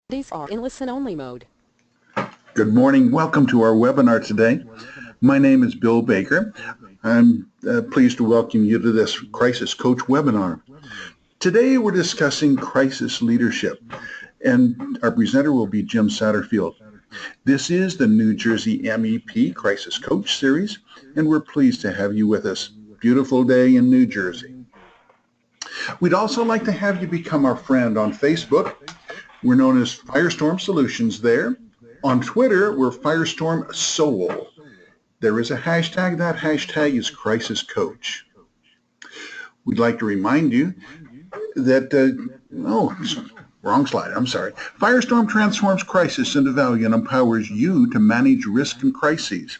These are in listen-only mode. Good morning. Welcome to our webinar today. My name is Bill Baker. I'm pleased to welcome you to this Crisis Coach webinar. Today we're discussing crisis leadership, and our presenter will be Jim Satterfield. This is the New Jersey MEP Crisis Coach Series, and we're pleased to have you with us. Beautiful day in New Jersey. We'd also like to have you become our friend on Facebook. We're known as Firestorm Solutions there. On Twitter, we're Firestorm Soul. There is a hashtag. That hashtag is Crisis Coach. We'd like to remind you that, wrong slide, I'm sorry. Firestorm transforms crisis into value and empowers you to manage risk and crises.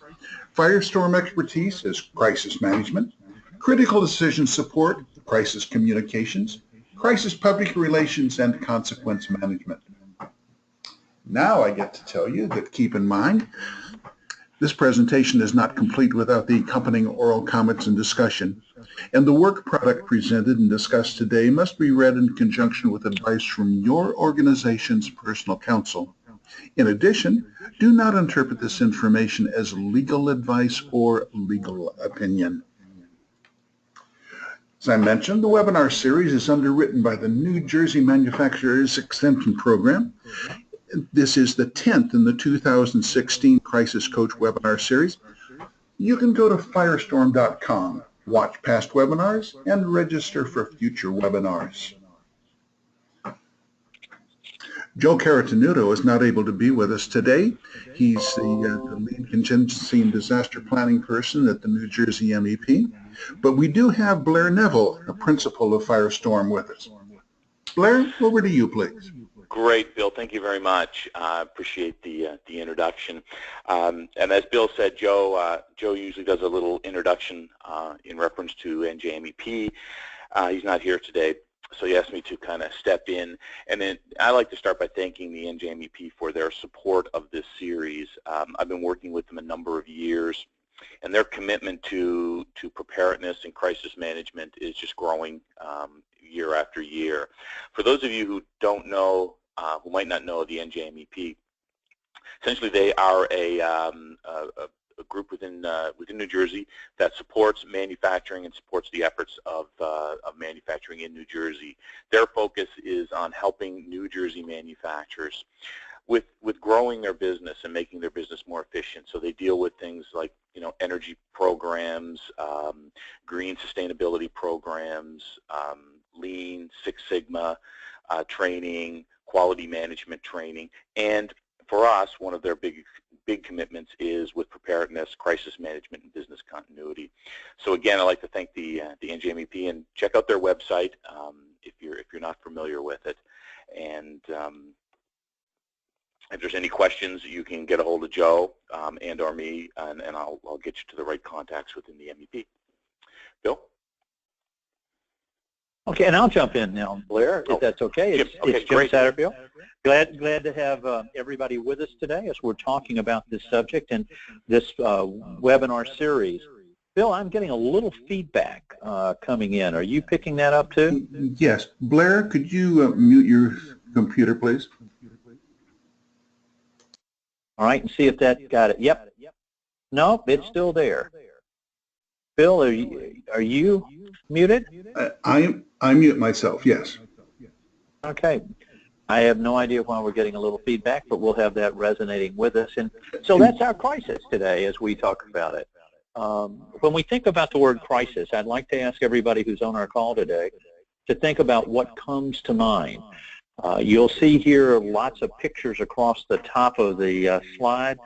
Firestorm expertise is crisis management, critical decision support, crisis communications, crisis public relations, and consequence management. Now I get to tell you that keep in mind, this presentation is not complete without the accompanying oral comments and discussion, and the work product presented and discussed today must be read in conjunction with advice from your organization's personal counsel. In addition, do not interpret this information as legal advice or legal opinion. As I mentioned, the webinar series is underwritten by the New Jersey Manufacturers Exemption Program. This is the 10th in the 2016 Crisis Coach webinar series. You can go to firestorm.com, watch past webinars, and register for future webinars. Joe Caratenuto is not able to be with us today. He's the lead contingency and disaster planning person at the New Jersey MEP. But we do have Blair Neville, a principal of Firestorm, with us. Blair, over to you, please. Great, Bill. Thank you very much. I appreciate the introduction. And as Bill said, Joe usually does a little introduction in reference to NJMEP. He's not here today, so he asked me to kind of step in. And then I like to start by thanking the NJMEP for their support of this series. I've been working with them a number of years, and their commitment to preparedness and crisis management is just growing year after year. For those of you who don't know, who might not know the NJMEP, essentially they are a group within New Jersey that supports manufacturing and supports the efforts of manufacturing in New Jersey. Their focus is on helping New Jersey manufacturers with growing their business and making their business more efficient. So they deal with things like, energy programs, green sustainability programs, Lean, Six Sigma training, quality management training, and for us, one of their big commitments is with preparedness, crisis management, and business continuity. So again, I'd like to thank the NJMEP, and check out their website if you're not familiar with it. And if there's any questions, you can get a hold of Joe and or me, and I'll get you to the right contacts within the MEP. Bill? Okay, and I'll jump in now, Blair, if that's okay. It's Jim Satterfield. Glad to have everybody with us today as we're talking about this subject and this webinar series. Bill, I'm getting a little feedback coming in. Are you picking that up too? Yes. Blair, could you mute your computer, please? All right, and see if that got it. Yep. Nope, it's still there. Bill, are you muted? I mute myself, yes. Okay. I have no idea why we're getting a little feedback, but we'll have that resonating with us. And so that's our crisis today as we talk about it. When we think about the word crisis, I'd like to ask everybody who's on our call today to think about what comes to mind. You'll see here lots of pictures across the top of the slide,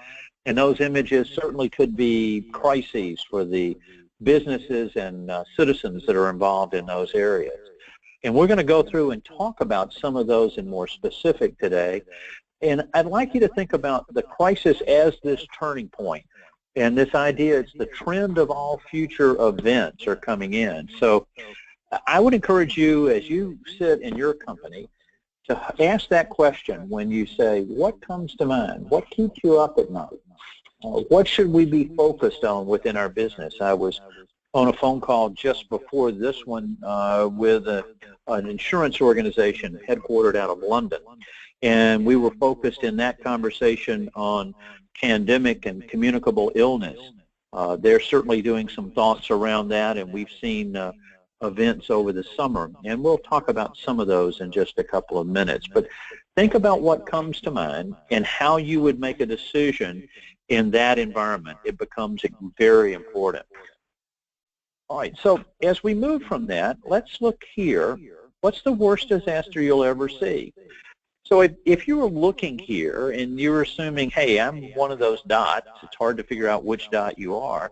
and those images certainly could be crises for the businesses and citizens that are involved in those areas. And we're going to go through and talk about some of those in more specific today. And I'd like you to think about the crisis as this turning point. And this idea, it's the trend of all future events are coming in. So I would encourage you, as you sit in your company, to ask that question when you say, what comes to mind? What keeps you up at night? What should we be focused on within our business? I was on a phone call just before this one with an insurance organization headquartered out of London. and we were focused in that conversation on pandemic and communicable illness. They're certainly doing some thoughts around that, and we've seen events over the summer, and we'll talk about some of those in just a couple of minutes. But think about what comes to mind and how you would make a decision in that environment. It becomes very important. All right, so as we move from that, let's look here. What's the worst disaster you'll ever see? So if you were looking here and you're assuming, hey, I'm one of those dots, it's hard to figure out which dot you are,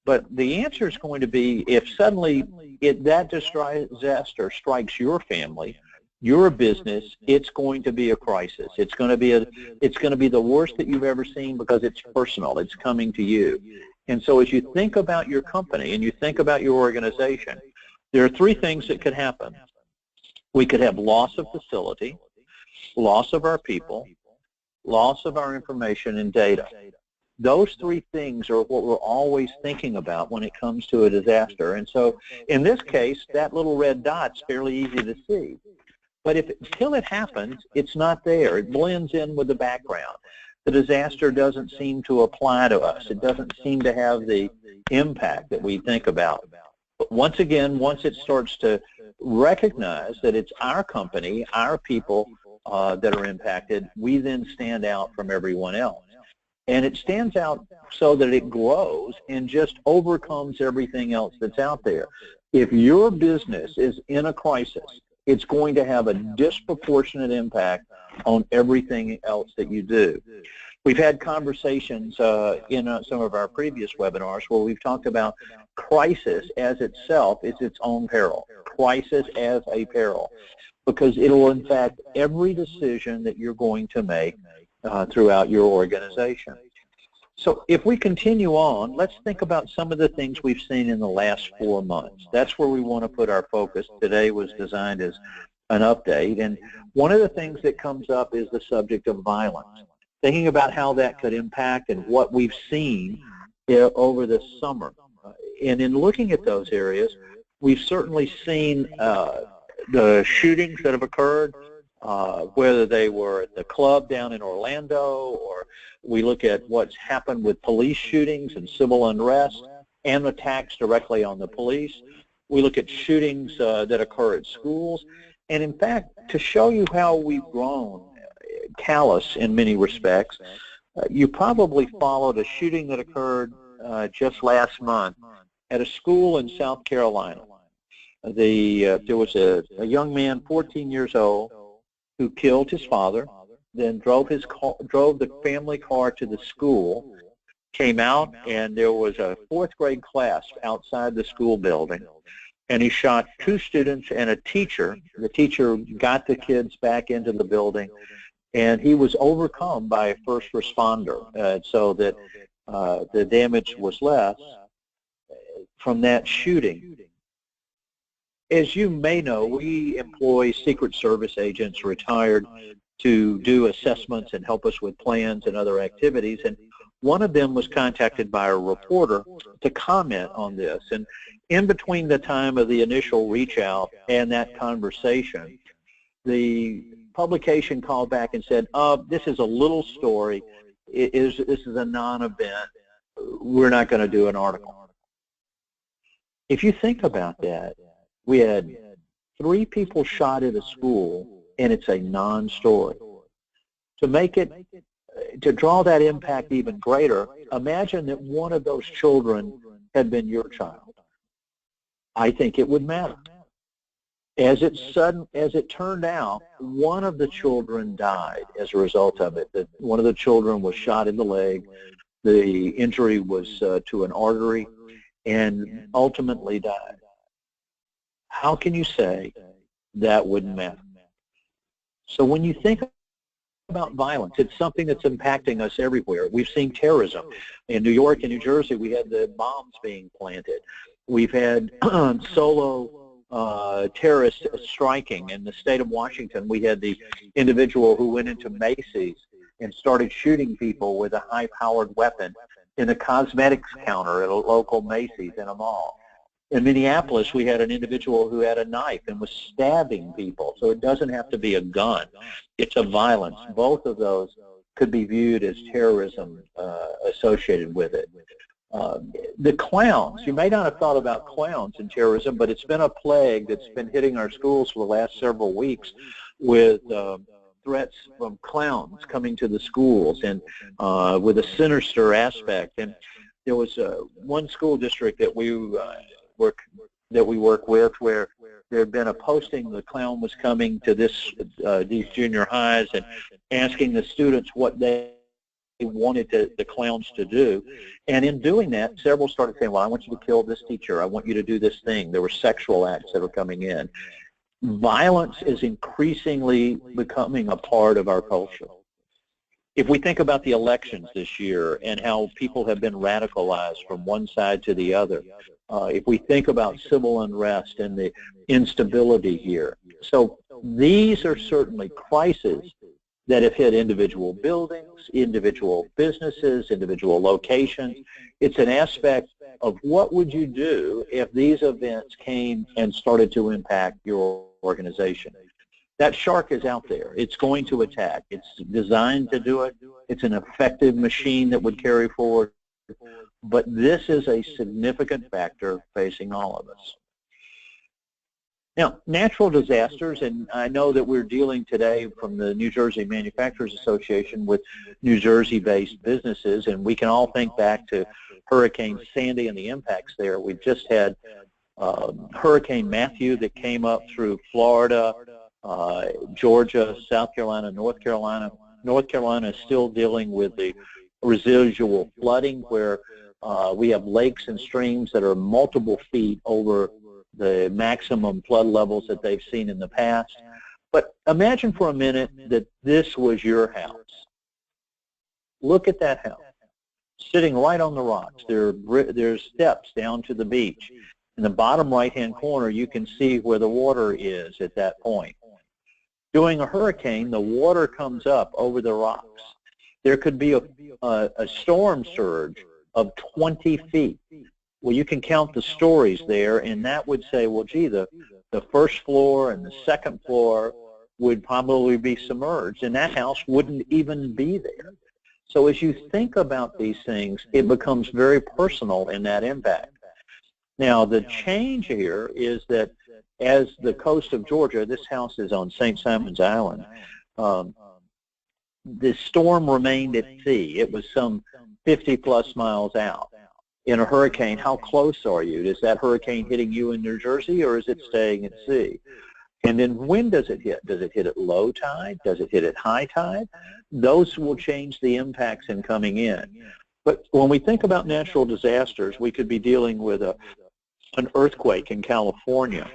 but the answer is going to be if suddenly that disaster strikes your family, your business, it's going to be a crisis. It's going to be the worst that you've ever seen because it's personal. It's coming to you. And so as you think about your company and you think about your organization, there are three things that could happen. We could have loss of facility, loss of our people, loss of our information and data. Those three things are what we're always thinking about when it comes to a disaster. And so in this case, that little red dot's fairly easy to see. But until it happens, it's not there. It blends in with the background. The disaster doesn't seem to apply to us. It doesn't seem to have the impact that we think about. But once again, once it starts to recognize that it's our company, our people that are impacted, we then stand out from everyone else. And it stands out so that it grows and just overcomes everything else that's out there. If your business is in a crisis, it's going to have a disproportionate impact on everything else that you do. We've had conversations in some of our previous webinars where we've talked about crisis as itself is its own peril, crisis as a peril, because it will impact every decision that you're going to make throughout your organization. So if we continue on, let's think about some of the things we've seen in the last 4 months. That's where we want to put our focus. Today was designed as an update, and one of the things that comes up is the subject of violence. Thinking about how that could impact and what we've seen over the summer. And in looking at those areas, we've certainly seen the shootings that have occurred, whether they were at the club down in Orlando, or we look at what's happened with police shootings and civil unrest and attacks directly on the police. We look at shootings that occur at schools. And in fact, to show you how we've grown callous in many respects, you probably followed a shooting that occurred just last month at a school in South Carolina. There was a young man, 14 years old, who killed his father, then drove the family car to the school, came out, and there was a 4th grade class outside the school building, and he shot 2 students and a teacher. The teacher got the kids back into the building, and he was overcome by a first responder, so that the damage was less from that shooting. As you may know, we employ Secret Service agents retired to do assessments and help us with plans and other activities, and one of them was contacted by a reporter to comment on this. And in between the time of the initial reach out and that conversation, the publication called back and said, this is a little story. This is a non-event. We're not going to do an article. If you think about that, we had 3 people shot at a school, and it's a non-story. To draw that impact even greater, imagine that one of those children had been your child. I think it would matter. As it turned out, one of the children died as a result of it. One of the children was shot in the leg. The injury was to an artery and ultimately died. How can you say that wouldn't matter? So when you think about violence, it's something that's impacting us everywhere. We've seen terrorism. In New York and New Jersey, we had the bombs being planted. We've had solo terrorists striking. In the state of Washington, we had the individual who went into Macy's and started shooting people with a high-powered weapon in a cosmetics counter at a local Macy's in a mall. In Minneapolis, we had an individual who had a knife and was stabbing people. So it doesn't have to be a gun. It's a violence. Both of those could be viewed as terrorism associated with it. The clowns, you may not have thought about clowns and terrorism, but it's been a plague that's been hitting our schools for the last several weeks with threats from clowns coming to the schools and with a sinister aspect. And there was one school district that we work with where there had been a posting, the clown was coming to these junior highs and asking the students what they wanted the clowns to do. And in doing that, several started saying, well, I want you to kill this teacher. I want you to do this thing. There were sexual acts that were coming in. Violence is increasingly becoming a part of our culture. If we think about the elections this year and how people have been radicalized from one side to the other, if we think about civil unrest and the instability here. So these are certainly crises that have hit individual buildings, individual businesses, individual locations. It's an aspect of what would you do if these events came and started to impact your organization. That shark is out there. It's going to attack. It's designed to do it. It's an effective machine that would carry forward. But this is a significant factor facing all of us. Now, natural disasters, and I know that we're dealing today from the New Jersey Manufacturers Association with New Jersey-based businesses, and we can all think back to Hurricane Sandy and the impacts there. We've just had Hurricane Matthew that came up through Florida, Georgia, South Carolina, North Carolina. North Carolina is still dealing with the residual flooding where we have lakes and streams that are multiple feet over the maximum flood levels that they've seen in the past. But imagine for a minute that this was your house. Look at that house, sitting right on the rocks. There's steps down to the beach. In the bottom right-hand corner, you can see where the water is at that point. During a hurricane, the water comes up over the rocks. There could be a storm surge of 20 feet. Well, you can count the stories there, and that would say, well, gee, the first floor and the second floor would probably be submerged, and that house wouldn't even be there. So as you think about these things, it becomes very personal in that impact. Now, the change here is that as the coast of Georgia, this house is on St. Simon's Island, the storm remained at sea. It was some 50-plus miles out. In a hurricane, how close are you? Is that hurricane hitting you in New Jersey, or is it staying at sea? And then when does it hit? Does it hit at low tide? Does it hit at high tide? Those will change the impacts in coming in. But when we think about natural disasters, we could be dealing with an earthquake in California.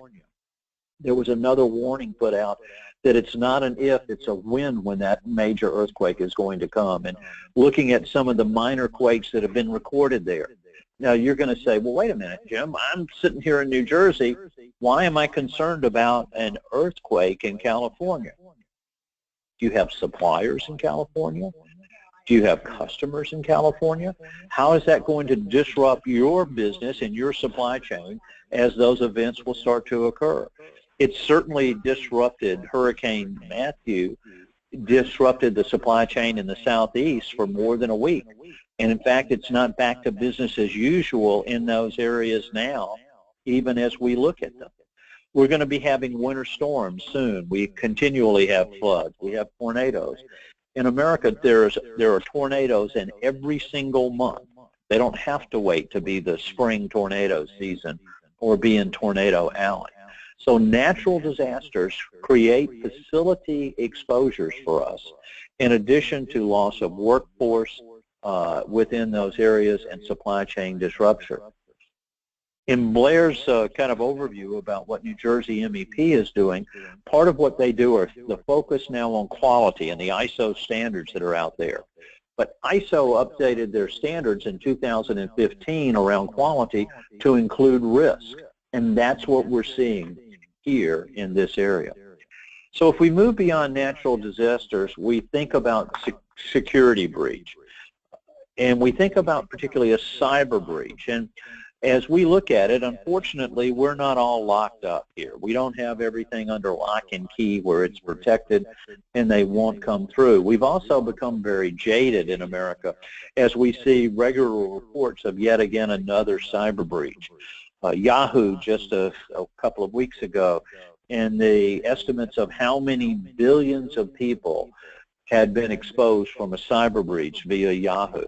There was another warning put out that it's not an if, it's a when that major earthquake is going to come. And looking at some of the minor quakes that have been recorded there. Now, you're going to say, well, wait a minute, Jim, I'm sitting here in New Jersey. Why am I concerned about an earthquake in California? Do you have suppliers in California? Do you have customers in California? How is that going to disrupt your business and your supply chain as those events will start to occur? It certainly disrupted Hurricane Matthew, disrupted the supply chain in the southeast for more than a week. And in fact, it's not back to business as usual in those areas now, even as we look at them. We're going to be having winter storms soon. We continually have floods. We have tornadoes. In America, there are tornadoes in every single month. They don't have to wait to be the spring tornado season or be in Tornado Alley. So natural disasters create facility exposures for us, in addition to loss of workforce within those areas and supply chain disruption. In Blair's kind of overview about what New Jersey MEP is doing, part of what they do are the focus now on quality and the ISO standards that are out there. But ISO updated their standards in 2015 around quality to include risk, and that's what we're seeing here in this area. So if we move beyond natural disasters, we think about security breach, and we think about particularly a cyber breach. And as we look at it, unfortunately, we're not all locked up here. We don't have everything under lock and key where it's protected and they won't come through. We've also become very jaded in America as we see regular reports of yet again another cyber breach. Yahoo just a couple of weeks ago, and the estimates of how many billions of people had been exposed from a cyber breach via Yahoo.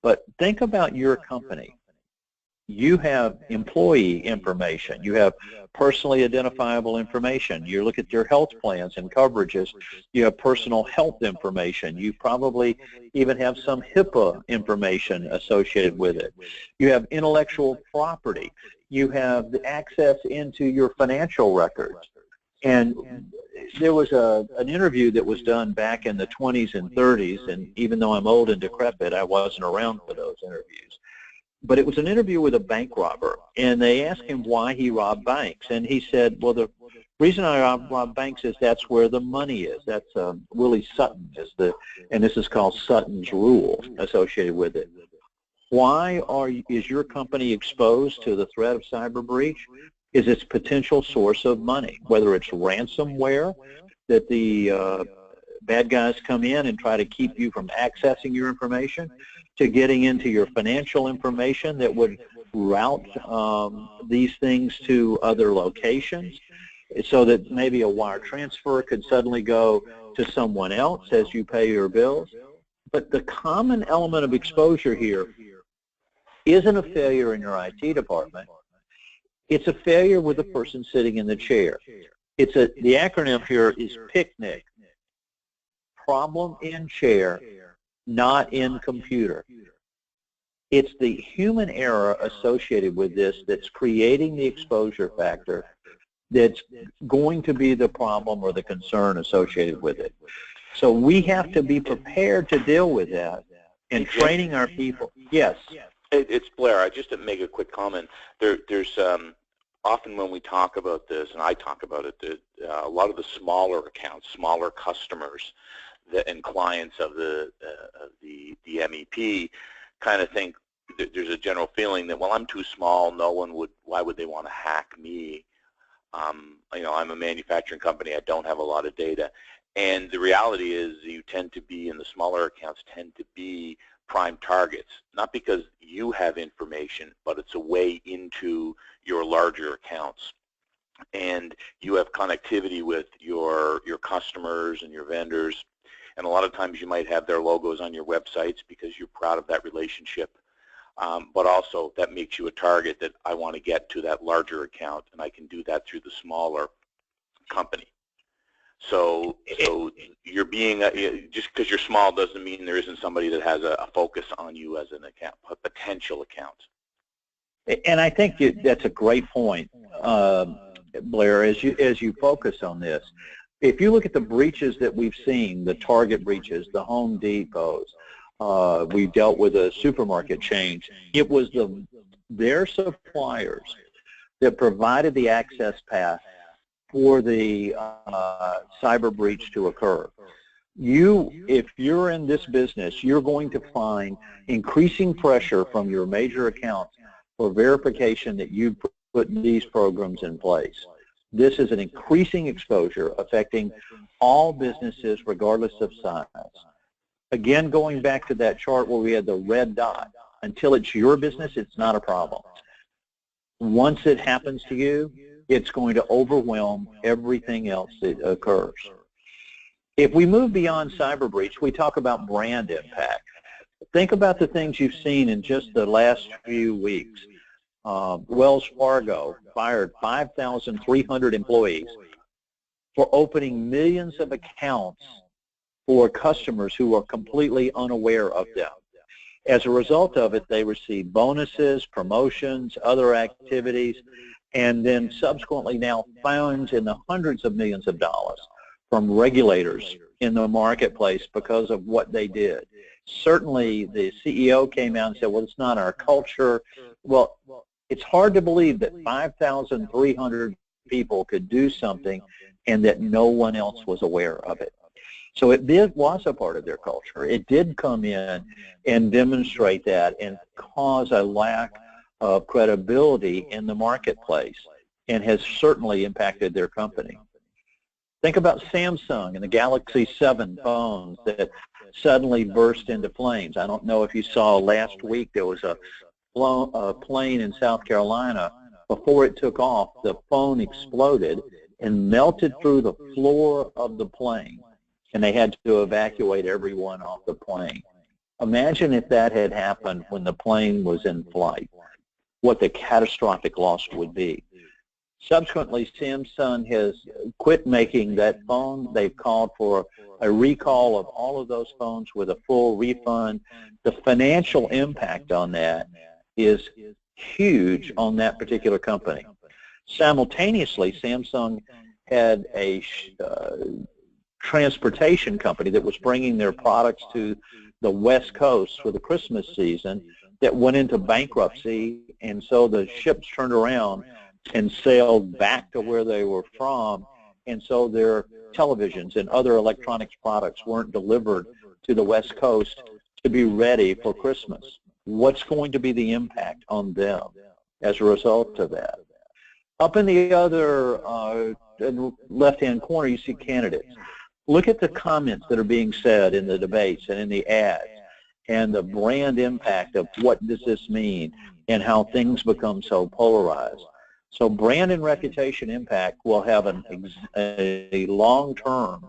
But think about your company. You have employee information. You have personally identifiable information. You look at your health plans and coverages. You have personal health information. You probably even have some HIPAA information associated with it. You have intellectual property. You have the access into your financial records. And there was an interview that was done back in the 20s and 30s, and even though I'm old and decrepit, I wasn't around for those interviews. But it was an interview with a bank robber, and they asked him why he robbed banks. And he said, well, the reason I rob banks is that's where the money is. That's Willie Sutton, and this is called Sutton's Rule associated with it. Why is your company exposed to the threat of cyber breach? Is its potential source of money, whether it's ransomware, that the bad guys come in and try to keep you from accessing your information, to getting into your financial information that would route these things to other locations, so that maybe a wire transfer could suddenly go to someone else as you pay your bills. But the common element of exposure here isn't a failure in your IT department. It's a failure with the person sitting in the chair. The acronym here is PICNIC. Problem in chair, not in computer. It's the human error associated with this that's creating the exposure factor that's going to be the problem or the concern associated with it. So we have to be prepared to deal with that and training our people. Yes. It's Blair. I just to make a quick comment. There's often when we talk about this, and I talk about it, a lot of the smaller accounts, smaller customers, and clients of the MEP kind of think that there's a general feeling that, well, I'm too small. Why would they want to hack me? You know, I'm a manufacturing company. I don't have a lot of data. And the reality is, you tend to be in the smaller accounts tend to be prime targets, not because you have information, but it's a way into your larger accounts. And you have connectivity with your customers and your vendors. And a lot of times you might have their logos on your websites because you're proud of that relationship. But also that makes you a target that I want to get to that larger account, and I can do that through the smaller company. So you're being, just because you're small doesn't mean there isn't somebody that has a focus on you as an account, a potential account. And I think that's a great point, Blair, as you focus on this. If you look at the breaches that we've seen, the Target breaches, the Home Depots, we dealt with a supermarket chain. It was their suppliers that provided the access path for the cyber breach to occur. If you're in this business, you're going to find increasing pressure from your major accounts for verification that you put these programs in place. This is an increasing exposure affecting all businesses regardless of size. Again, going back to that chart where we had the red dot, until it's your business, it's not a problem. Once it happens to you, it's going to overwhelm everything else that occurs. If we move beyond cyber breach, we talk about brand impact. Think about the things you've seen in just the last few weeks. Wells Fargo fired 5,300 employees for opening millions of accounts for customers who are completely unaware of them. As a result of it, they receive bonuses, promotions, other activities, and then subsequently now fines in the hundreds of millions of dollars from regulators in the marketplace because of what they did. Certainly the CEO came out and said, well, it's not our culture. Well, it's hard to believe that 5,300 people could do something and that no one else was aware of it. So it was a part of their culture. It did come in and demonstrate that and cause a lack of credibility in the marketplace and has certainly impacted their company. Think about Samsung and the Galaxy 7 phones that suddenly burst into flames. I don't know if you saw last week there was a plane in South Carolina. Before it took off, the phone exploded and melted through the floor of the plane, and they had to evacuate everyone off the plane. Imagine if that had happened when the plane was in flight, what the catastrophic loss would be. Subsequently, Samsung has quit making that phone. They've called for a recall of all of those phones with a full refund. The financial impact on that is huge on that particular company. Simultaneously, Samsung had a transportation company that was bringing their products to the West Coast for the Christmas season that went into bankruptcy, and so the ships turned around and sailed back to where they were from, and so their televisions and other electronics products weren't delivered to the West Coast to be ready for Christmas. What's going to be the impact on them as a result of that? Up in the other left-hand corner, you see candidates. Look at the comments that are being said in the debates and in the ads, and the brand impact of what does this mean and how things become so polarized. So brand and reputation impact will have a long-term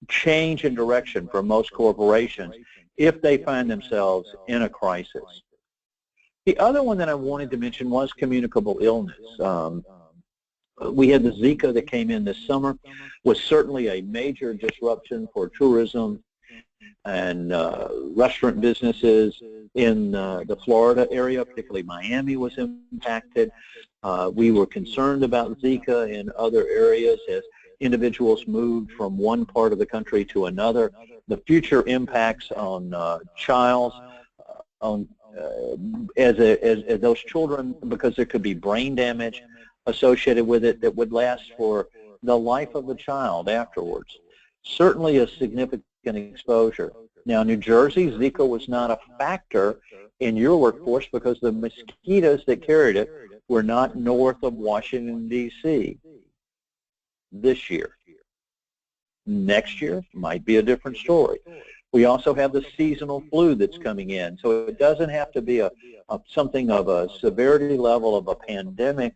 change in direction for most corporations if they find themselves in a crisis. The other one that I wanted to mention was communicable illness. We had the Zika that came in this summer, was certainly a major disruption for tourism and restaurant businesses in the Florida area, particularly Miami was impacted. We were concerned about Zika in other areas as individuals moved from one part of the country to another. The future impacts on as those children, because there could be brain damage associated with it that would last for the life of the child afterwards. Certainly a significant exposure. Now, New Jersey, Zika was not a factor in your workforce because the mosquitoes that carried it were not north of Washington, D.C. this year. Next year might be a different story. We also have the seasonal flu that's coming in, so it doesn't have to be something of a severity level of a pandemic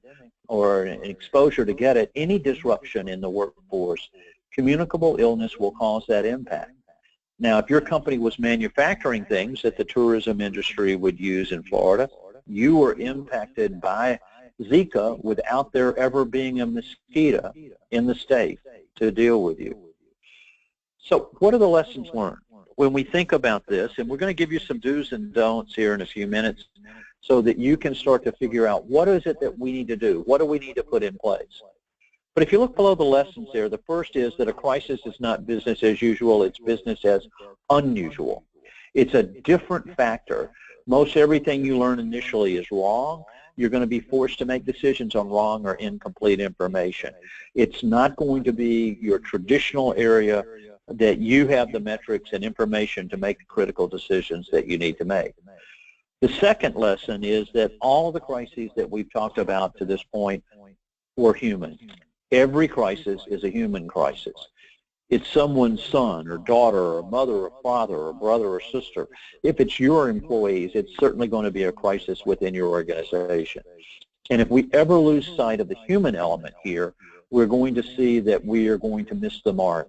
or an exposure to get it. Any disruption in the workforce, communicable illness will cause that impact. Now, if your company was manufacturing things that the tourism industry would use in Florida, you were impacted by Zika without there ever being a mosquito in the state to deal with you. So what are the lessons learned? When we think about this, and we're going to give you some do's and don'ts here in a few minutes so that you can start to figure out what is it that we need to do, what do we need to put in place. But if you look below the lessons there, the first is that a crisis is not business as usual, it's business as unusual. It's a different factor. Most everything you learn initially is wrong. You're going to be forced to make decisions on wrong or incomplete information. It's not going to be your traditional area that you have the metrics and information to make the critical decisions that you need to make. The second lesson is that all of the crises that we've talked about to this point were human. Every crisis is a human crisis. It's someone's son or daughter or mother or father or brother or sister. If it's your employees, it's certainly going to be a crisis within your organization. And if we ever lose sight of the human element here, we're going to see that we are going to miss the mark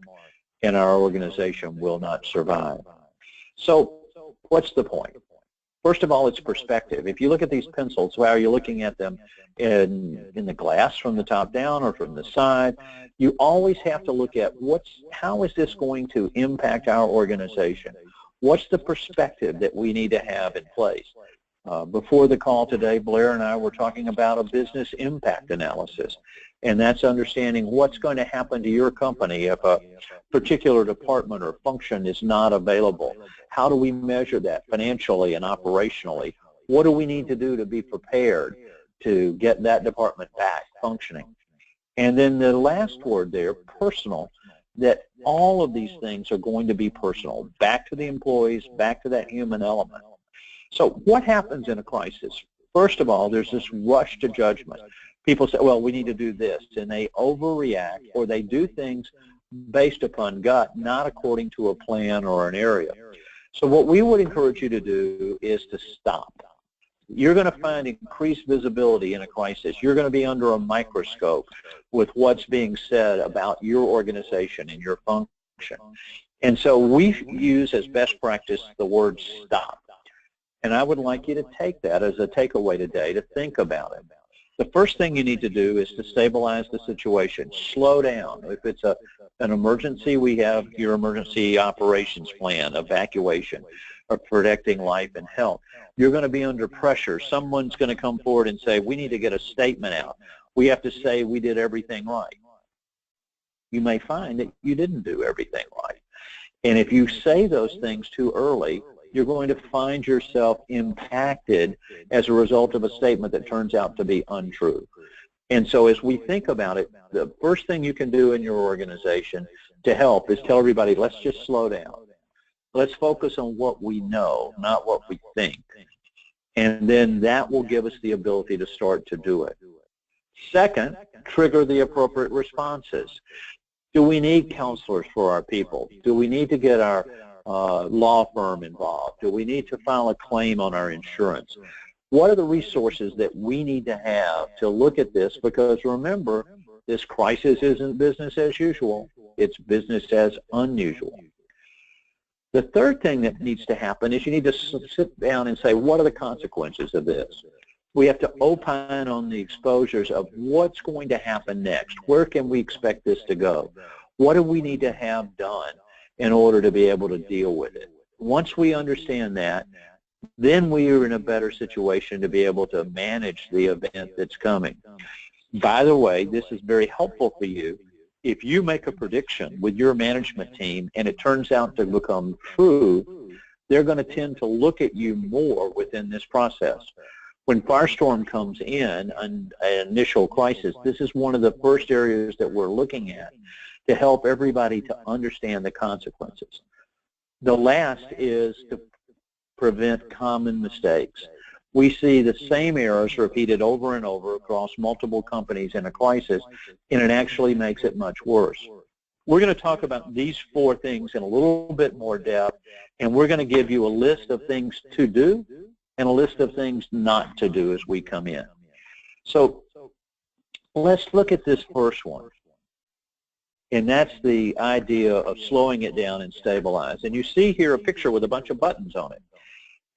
and our organization will not survive. So what's the point? First of all, it's perspective. If you look at these pencils, how are you looking at them in the glass from the top down or from the side? You always have to look at how is this going to impact our organization? What's the perspective that we need to have in place? Before the call today, Blair and I were talking about a business impact analysis, and that's understanding what's going to happen to your company if a particular department or function is not available. How do we measure that financially and operationally? What do we need to do to be prepared to get that department back functioning? And then the last word there, personal, that all of these things are going to be personal, back to the employees, back to that human element. So what happens in a crisis? First of all, there's this rush to judgment. People say, well, we need to do this, and they overreact, or they do things based upon gut, not according to a plan or an area. So what we would encourage you to do is to stop. You're going to find increased visibility in a crisis. You're going to be under a microscope with what's being said about your organization and your function. And so we use as best practice the word stop. And I would like you to take that as a takeaway today to think about it. The first thing you need to do is to stabilize the situation. Slow down. If it's an emergency, we have your emergency operations plan, evacuation, or protecting life and health. You're going to be under pressure. Someone's going to come forward and say, we need to get a statement out. We have to say we did everything right. You may find that you didn't do everything right. And if you say those things too early, you're going to find yourself impacted as a result of a statement that turns out to be untrue. And so as we think about it, the first thing you can do in your organization to help is tell everybody, let's just slow down. Let's focus on what we know, not what we think. And then that will give us the ability to start to do it. Second, trigger the appropriate responses. Do we need counselors for our people? Do we need to get our law firm involved? Do we need to file a claim on our insurance? What are the resources that we need to have to look at this? Because remember, this crisis isn't business as usual. It's business as unusual. The third thing that needs to happen is you need to sit down and say, what are the consequences of this? We have to opine on the exposures of what's going to happen next. Where can we expect this to go? What do we need to have done in order to be able to deal with it? Once we understand that, then we are in a better situation to be able to manage the event that's coming. By the way, this is very helpful for you. If you make a prediction with your management team and it turns out to become true, they're going to tend to look at you more within this process. When Firestorm comes in, an initial crisis, this is one of the first areas that we're looking at to help everybody to understand the consequences. The last is to prevent common mistakes. We see the same errors repeated over and over across multiple companies in a crisis, and it actually makes it much worse. We're going to talk about these four things in a little bit more depth, and we're going to give you a list of things to do and a list of things not to do as we come in. So let's look at this first one. And that's the idea of slowing it down and stabilize. And you see here a picture with a bunch of buttons on it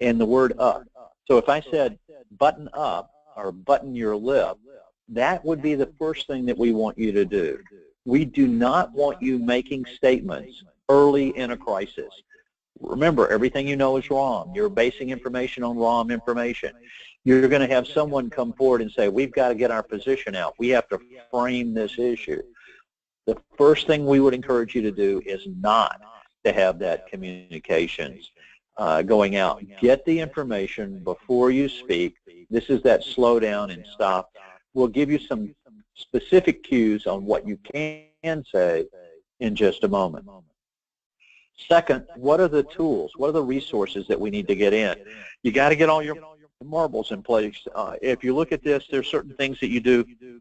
and the word up. So if I said button up or button your lip, that would be the first thing that we want you to do. We do not want you making statements early in a crisis. Remember, everything you know is wrong. You're basing information on wrong information. You're going to have someone come forward and say, we've got to get our position out. We have to frame this issue. The first thing we would encourage you to do is not to have that communications going out. Get the information before you speak. This is that slow down and stop. We'll give you some specific cues on what you can say in just a moment. Second, what are the tools? What are the resources that we need to get in? You got to get all your marbles in place. If you look at this, there's certain things that you do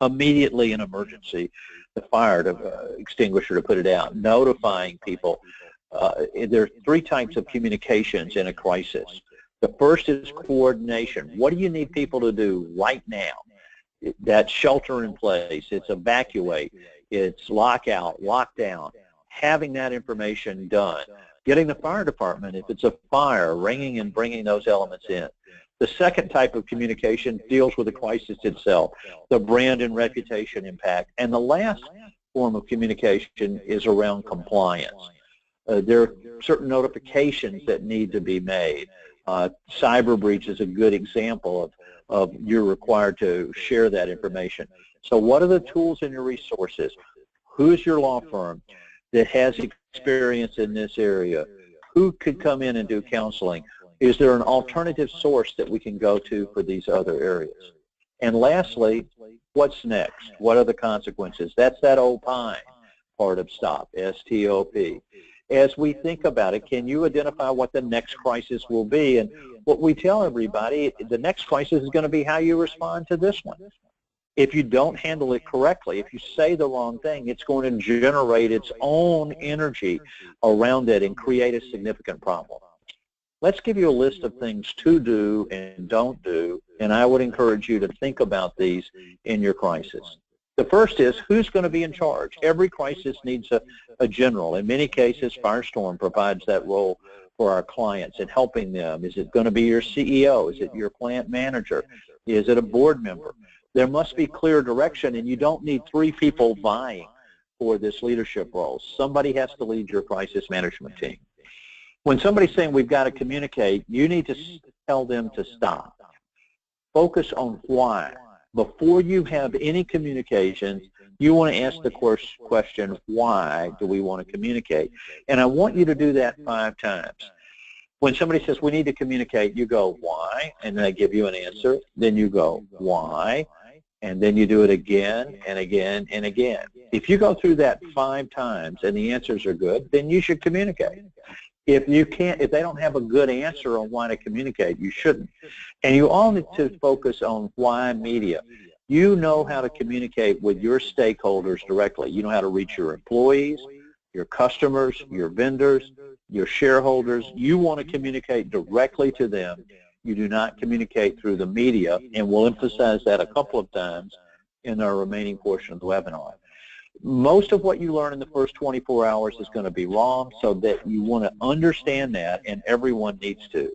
immediately in emergency. The fire extinguisher to put it out, notifying people. There are three types of communications in a crisis. The first is coordination. What do you need people to do right now? That's shelter in place. It's evacuate. It's lockout, lockdown. Having that information done. Getting the fire department, if it's a fire, ringing and bringing those elements in. The second type of communication deals with the crisis itself, the brand and reputation impact. And the last form of communication is around compliance. There are certain notifications that need to be made. Cyber breach is a good example of you're required to share that information. So what are the tools and your resources? Who's your law firm that has experience in this area? Who could come in and do counseling? Is there an alternative source that we can go to for these other areas? And lastly, what's next? What are the consequences? That's that opine part of STOP, S-T-O-P. As we think about it, can you identify what the next crisis will be and what we tell everybody, the next crisis is going to be how you respond to this one. If you don't handle it correctly, if you say the wrong thing, it's going to generate its own energy around it and create a significant problem. Let's give you a list of things to do and don't do, and I would encourage you to think about these in your crisis. The first is, who's going to be in charge? Every crisis needs a general. In many cases, Firestorm provides that role for our clients in helping them. Is it going to be your CEO? Is it your plant manager? Is it a board member? There must be clear direction, and you don't need 3 people vying for this leadership role. Somebody has to lead your crisis management team. When somebody's saying we've got to communicate, you need to tell them to stop. Focus on why. Before you have any communications, you want to ask the question, why do we want to communicate? And I want you to do that 5 times. When somebody says we need to communicate, you go, why? And then I give you an answer. Then you go, why? And then you do it again and again and again. If you go through that 5 times and the answers are good, then you should communicate. If they don't have a good answer on why to communicate, you shouldn't. And you all need to focus on why media. You know how to communicate with your stakeholders directly. You know how to reach your employees, your customers, your vendors, your shareholders. You want to communicate directly to them. You do not communicate through the media, and we'll emphasize that a couple of times in our remaining portion of the webinar. Most of what you learn in the first 24 hours is going to be wrong, so that you want to understand that, and everyone needs to.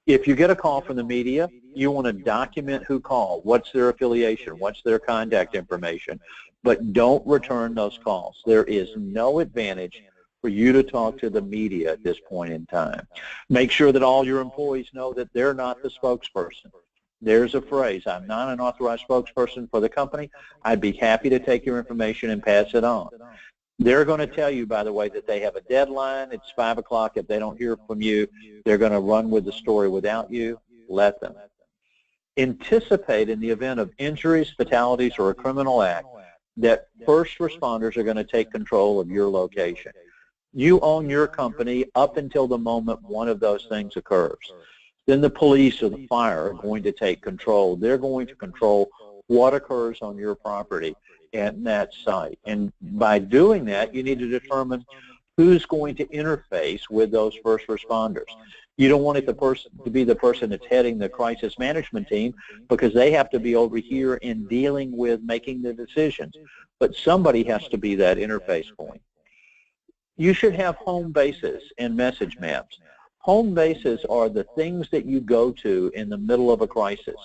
If you get a call from the media, you want to document who called, what's their affiliation, what's their contact information, but don't return those calls. There is no advantage for you to talk to the media at this point in time. Make sure that all your employees know that they're not the spokesperson. There's a phrase, I'm not an authorized spokesperson for the company. I'd be happy to take your information and pass it on. They're going to tell you, by the way, that they have a deadline. It's 5 o'clock. If they don't hear from you, they're going to run with the story without you. Let them. Anticipate in the event of injuries, fatalities, or a criminal act that first responders are going to take control of your location. You own your company up until the moment one of those things occurs. Then the police or the fire are going to take control. They're going to control what occurs on your property at that site. And by doing that, you need to determine who's going to interface with those first responders. You don't want it to be the person that's heading the crisis management team, because they have to be over here in dealing with making the decisions. But somebody has to be that interface point. You should have home bases and message maps. Home bases are the things that you go to in the middle of a crisis.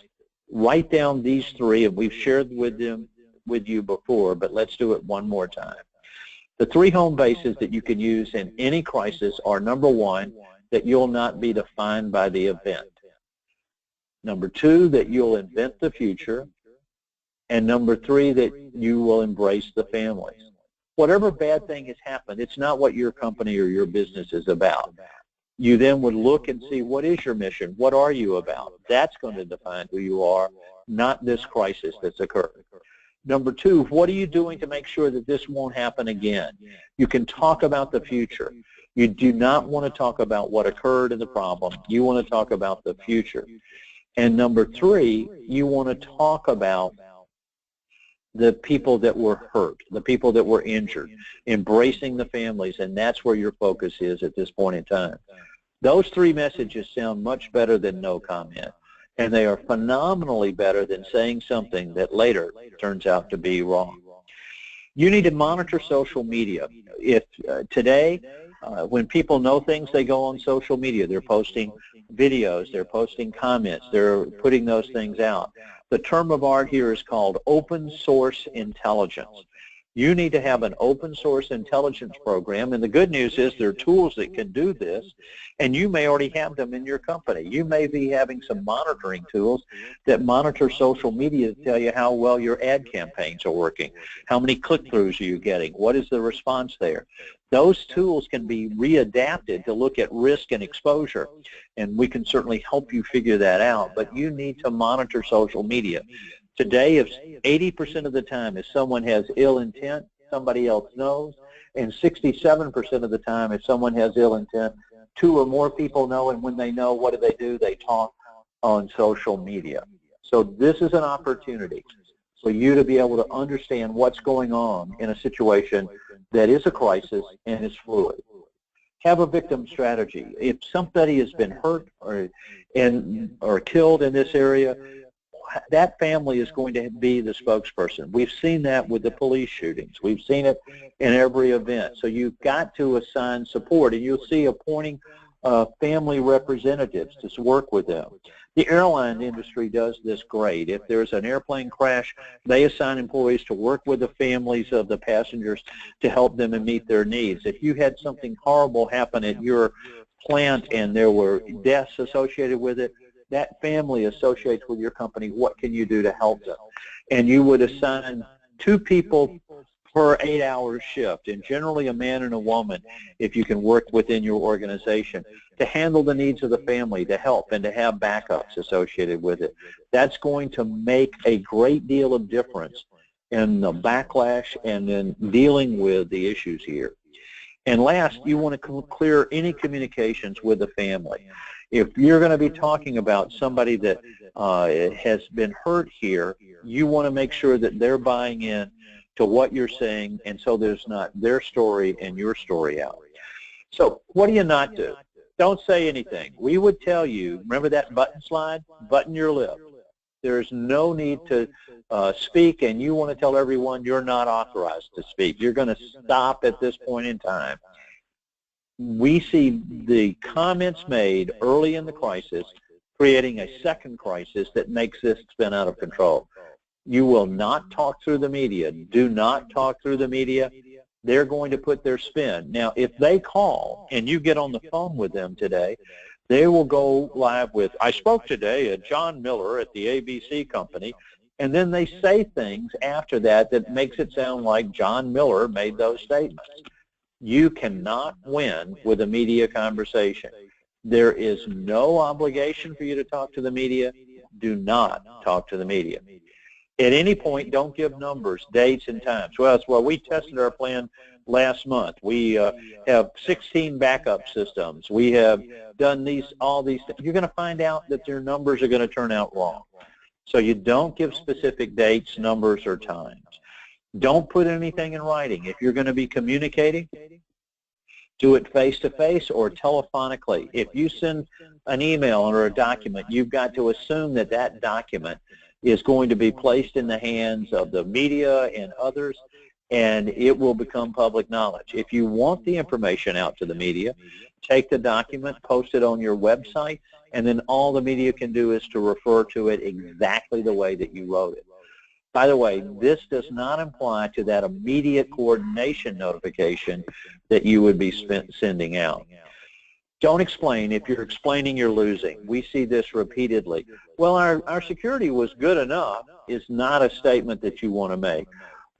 Write down these 3, and we've shared with you before, but let's do it one more time. The 3 home bases that you can use in any crisis are, number 1, that you'll not be defined by the event. Number 2, that you'll invent the future. And number 3, that you will embrace the families. Whatever bad thing has happened, it's not what your company or your business is about. You then would look and see, what is your mission? What are you about? That's going to define who you are, not this crisis that's occurred. Number 2, what are you doing to make sure that this won't happen again? You can talk about the future. You do not want to talk about what occurred in the problem. You want to talk about the future. And number 3, you want to talk about the people that were hurt, the people that were injured, embracing the families, and that's where your focus is at this point in time. Those 3 messages sound much better than no comment, and they are phenomenally better than saying something that later turns out to be wrong. You need to monitor social media. If today, when people know things, they go on social media. They're posting videos, they're posting comments, they're putting those things out. The term of art here is called open source intelligence. You need to have an open source intelligence program, and the good news is there are tools that can do this, and you may already have them in your company. You may be having some monitoring tools that monitor social media to tell you how well your ad campaigns are working, how many click-throughs are you getting, what is the response there. Those tools can be readapted to look at risk and exposure, and we can certainly help you figure that out, but you need to monitor social media. Today, if 80% of the time if someone has ill intent, somebody else knows, and 67% of the time if someone has ill intent, 2 or more people know, and when they know, what do? They talk on social media. So this is an opportunity for you to be able to understand what's going on in a situation that is a crisis and is fluid. Have a victim strategy. If somebody has been hurt or killed in this area, that family is going to be the spokesperson. We've seen that with the police shootings. We've seen it in every event. So you've got to assign support, and you'll see appointing family representatives to work with them. The airline industry does this great. If there's an airplane crash, they assign employees to work with the families of the passengers to help them and meet their needs. If you had something horrible happen at your plant and there were deaths associated with it, that family associates with your company. What can you do to help them? And you would assign 2 people per 8-hour shift, and generally a man and a woman, if you can work within your organization, to handle the needs of the family, to help, and to have backups associated with it. That's going to make a great deal of difference in the backlash and in dealing with the issues here. And last, you want to clear any communications with the family. If you're going to be talking about somebody that has been hurt here, you want to make sure that they're buying in to what you're saying, and so there's not their story and your story out. So what do you not do? Don't say anything. We would tell you, remember that button slide? Button your lip. There's no need to speak, and you want to tell everyone you're not authorized to speak. You're going to stop at this point in time. We see the comments made early in the crisis creating a second crisis that makes this spin out of control. You will not talk through the media. Do not talk through the media. They're going to put their spin. Now, if they call and you get on the phone with them today, they will go live with, I spoke today at John Miller at the ABC company, and then they say things after that that makes it sound like John Miller made those statements. You cannot win with a media conversation. There is no obligation for you to talk to the media. Do not talk to the media. At any point, don't give numbers, dates, and times. Well, we tested our plan last month. We have 16 backup systems. We have done all these things. You're going to find out that your numbers are going to turn out wrong. So you don't give specific dates, numbers, or times. Don't put anything in writing. If you're going to be communicating, do it face-to-face or telephonically. If you send an email or a document, you've got to assume that that document is going to be placed in the hands of the media and others, and it will become public knowledge. If you want the information out to the media, take the document, post it on your website, and then all the media can do is to refer to it exactly the way that you wrote it. By the way, this does not apply to that immediate coordination notification that you would be sending out. Don't explain. If you're explaining, you're losing. We see this repeatedly. Well, our security was good enough is not a statement that you want to make.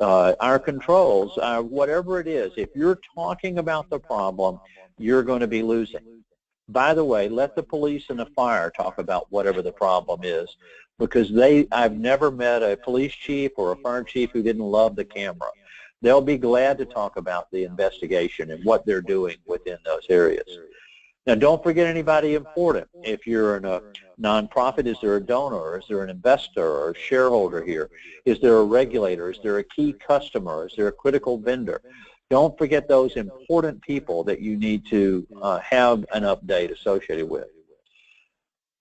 Our controls, whatever it is, if you're talking about the problem, you're going to be losing. By the way, let the police and the fire talk about whatever the problem is, because I've never met a police chief or a fire chief who didn't love the camera. They'll be glad to talk about the investigation and what they're doing within those areas. Now, don't forget anybody important. If you're in a nonprofit, is there a donor? Is there an investor or a shareholder here? Is there a regulator? Is there a key customer? Is there a critical vendor? Don't forget those important people that you need to have an update associated with.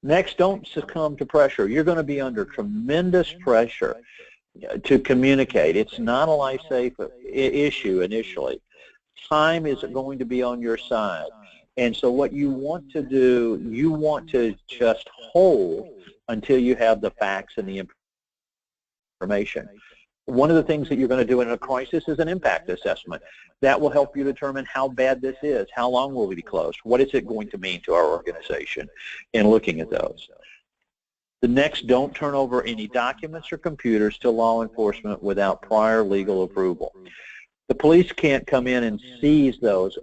Next, don't succumb to pressure. You're going to be under tremendous pressure to communicate. It's not a life-safe issue initially. Time is going to be on your side. And so what you want to do, you want to just hold until you have the facts and the information. One of the things that you're going to do in a crisis is an impact assessment. That will help you determine how bad this is, how long will we be closed, what is it going to mean to our organization, and looking at those. The next, don't turn over any documents or computers to law enforcement without prior legal approval. The police can't come in and seize those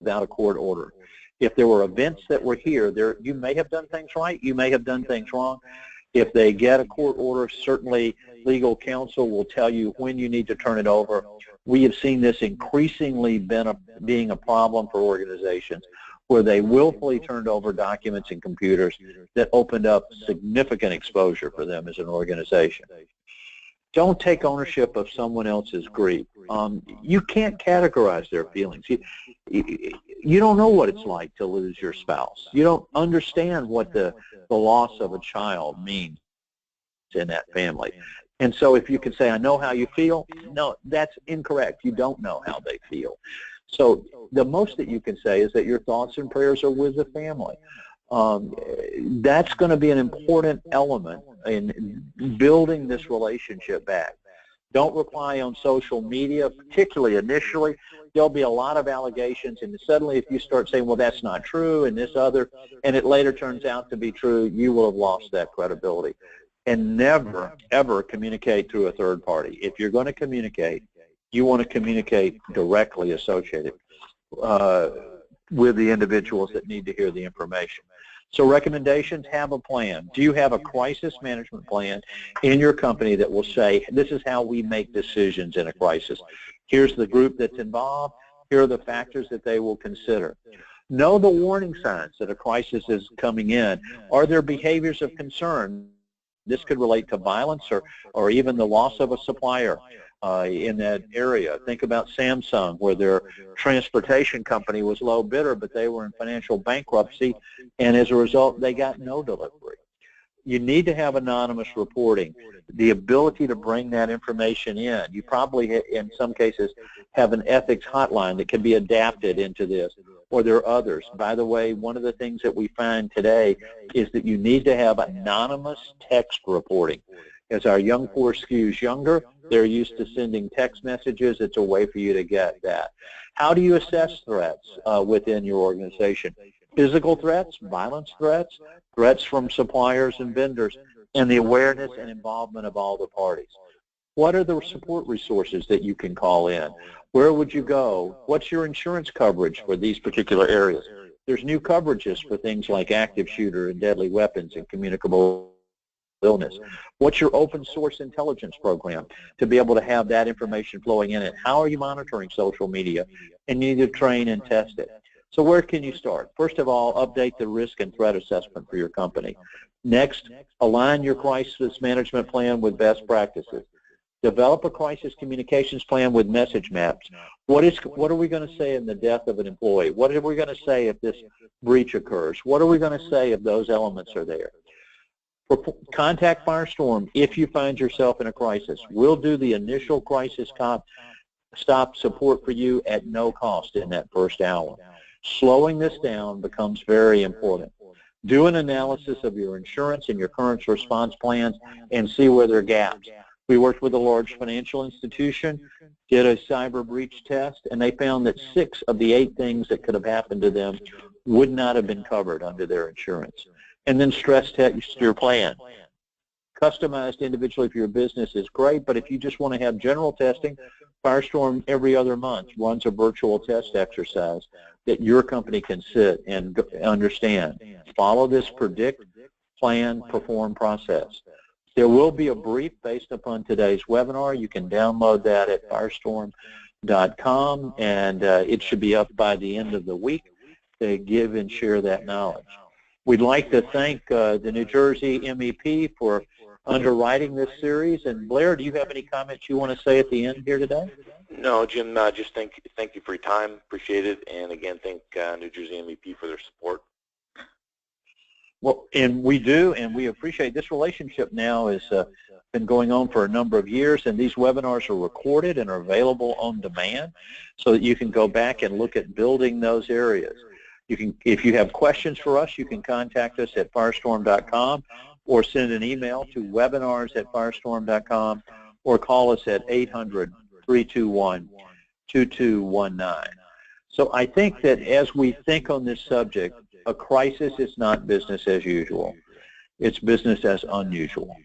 without a court order. If there were events that were here, you may have done things right, you may have done things wrong. If they get a court order, certainly legal counsel will tell you when you need to turn it over. We have seen this increasingly being a problem for organizations. where they willfully turned over documents and computers that opened up significant exposure for them as an organization. Don't take ownership of someone else's grief. You can't categorize their feelings. You don't know what it's like to lose your spouse. You don't understand what the loss of a child means in that family. And so if you can say, I know how you feel, no, that's incorrect. You don't know how they feel. So the most that you can say is that your thoughts and prayers are with the family. That's going to be an important element in building this relationship back. Don't reply on social media, particularly initially. There'll be a lot of allegations, and suddenly if you start saying, well, that's not true, and this other, and it later turns out to be true, you will have lost that credibility. And never, ever communicate through a third party. If you're going to communicate, you want to communicate directly associated with the individuals that need to hear the information. So recommendations, have a plan. Do you have a crisis management plan in your company that will say, this is how we make decisions in a crisis. Here's the group that's involved. Here are the factors that they will consider. Know the warning signs that a crisis is coming in. Are there behaviors of concern? This could relate to violence or even the loss of a supplier in that area. Think about Samsung, where their transportation company was low bidder, but they were in financial bankruptcy, and as a result, they got no delivery. You need to have anonymous reporting, the ability to bring that information in. You probably, in some cases, have an ethics hotline that can be adapted into this, or there are others. By the way, one of the things that we find today is that you need to have anonymous text reporting. As our young force skews younger, they're used to sending text messages. It's a way for you to get that. How do you assess threats within your organization? Physical threats, violence threats, threats from suppliers and vendors, and the awareness and involvement of all the parties. What are the support resources that you can call in? Where would you go? What's your insurance coverage for these particular areas? There's new coverages for things like active shooter and deadly weapons and communicable illness. What's your open source intelligence program to be able to have that information flowing in it? How are you monitoring social media? And you need to train and test it. So where can you start? First of all, update the risk and threat assessment for your company. Next, align your crisis management plan with best practices. Develop a crisis communications plan with message maps. What are we going to say in the death of an employee? What are we going to say if this breach occurs? What are we going to say if those elements are there? Contact Firestorm if you find yourself in a crisis. We'll do the initial crisis stop support for you at no cost in that first hour. Slowing this down becomes very important. Do an analysis of your insurance and your current response plans and see where there are gaps. We worked with a large financial institution, did a cyber breach test, and they found that 6 of the 8 things that could have happened to them would not have been covered under their insurance. And then stress test your plan. Customized individually for your business is great, but if you just want to have general testing, Firestorm every other month runs a virtual test exercise that your company can sit and understand. Follow this Predict.Plan.Perform process. There will be a brief based upon today's webinar. You can download that at firestorm.com, and it should be up by the end of the week to give and share that knowledge. We'd like to thank the New Jersey MEP for underwriting this series. And Blair, do you have any comments you want to say at the end here today? No, Jim, just thank you for your time. Appreciate it. And again, thank New Jersey MEP for their support. Well, and we do, and we appreciate this relationship now has been going on for a number of years, and these webinars are recorded and are available on demand so that you can go back and look at building those areas. You can, if you have questions for us, you can contact us at firestorm.com or send an email to webinars@firestorm.com or call us at 800-321-2219. So I think that as we think on this subject, a crisis is not business as usual. It's business as unusual.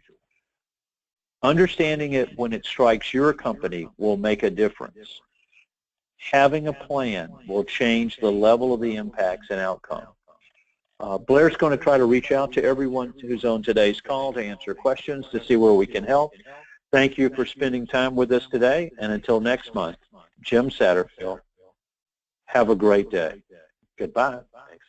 Understanding it when it strikes your company will make a difference. Having a plan will change the level of the impacts and outcome. Blair's going to try to reach out to everyone who's on today's call to answer questions to see where we can help. Thank you for spending time with us today, and until next month, Jim Satterfield, have a great day. Goodbye. Thanks.